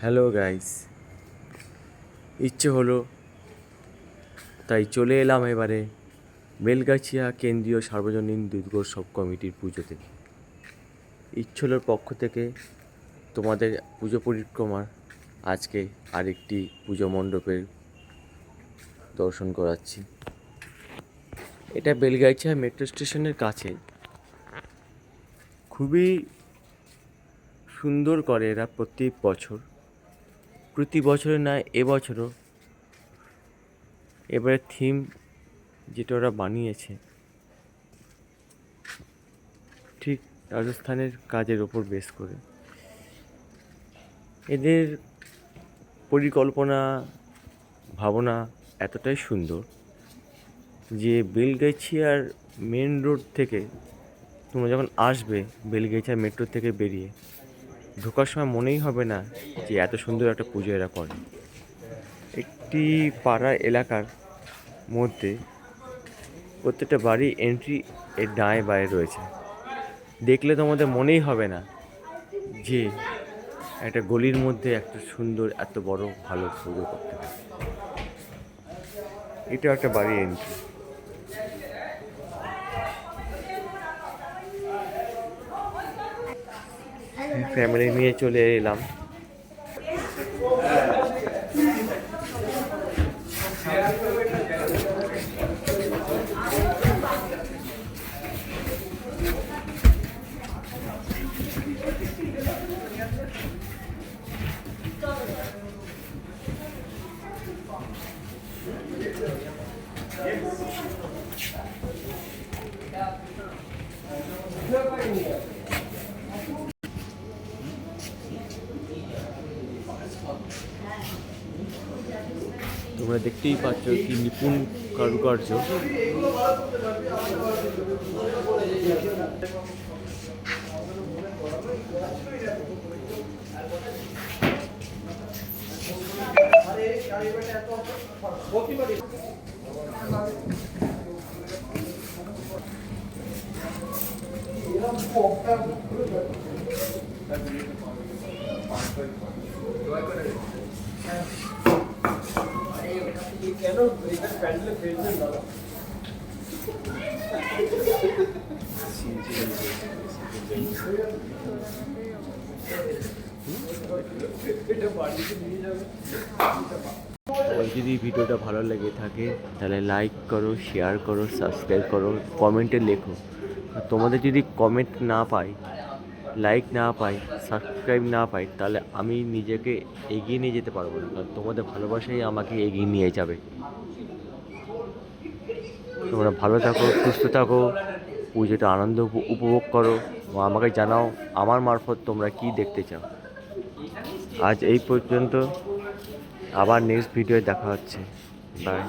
Hello guys, ইচ্ছে হলো তাই চলে এলাম এবারে বেলগাছিয়া কেন্দ্রীয় সার্বজনীন দুর্গোৎসব কমিটির পুজোতে। ইচ্ছলোর পক্ষ থেকে তোমাদের পুজো পরিক্রমার আজকে আরেকটি পুজো মণ্ডপের দর্শন করাচ্ছি। এটা বেলগাছিয়া মেট্রো স্টেশনের কাছে। খুবই সুন্দর করে এরা প্রতি বছরে নয় এবছরও এবারে থিম যেটা ওরা বানিয়েছে ঠিক রাজস্থানের কাজের ওপর বেস করে। এদের পরিকল্পনা ভাবনা এতটাই সুন্দর যে বেলগাছিয়ার মেন রোড থেকে তোমরা যখন আসবে বেলগাছিয়া মেট্রো থেকে বেরিয়ে ঢোকার সময় মনেই হবে না যে এত সুন্দর একটা পুজো এরা করে। একটি পাড়া এলাকার মধ্যে প্রত্যেকটা বাড়ি এন্ট্রি এর ডায়ে বায়ে রয়েছে। দেখলে তোমাদের মনেই হবে না যে একটা গলির মধ্যে একটা সুন্দর এত বড় ভালো পুজো করতে পারে। এটা একটা বাড়ি এন্ট্রি। ফ্যামিলি নিয়ে চলে এলাম। তোমরা দেখতেই পাচ্ছ কি নিপুণ কারুকার্য। যদি ভিডিওটা ভালো লেগে থাকে তাহলে লাইক করো, শেয়ার করো, সাবস্ক্রাইব করো, কমেন্টে লেখো। তোমাদের যদি কমেন্ট না পাই, লাইক না পাই, সাবস্ক্রাইব না পাই তাহলে আমি নিজেকে এগিয়ে নিয়ে যেতে পারবো না। কারণ তোমাদের ভালোবাসাই আমাকে এগিয়ে নিয়ে যাবে। তোমরা ভালো থাকো, সুস্থ থাকো, পুজোটা আনন্দ উপভোগ করো ও আমাকে জানাও আমার মারফত তোমরা কি দেখতে চাও। আজ এই পর্যন্ত, আবার নেক্সট ভিডিওয়ে দেখা হচ্ছে। বাই।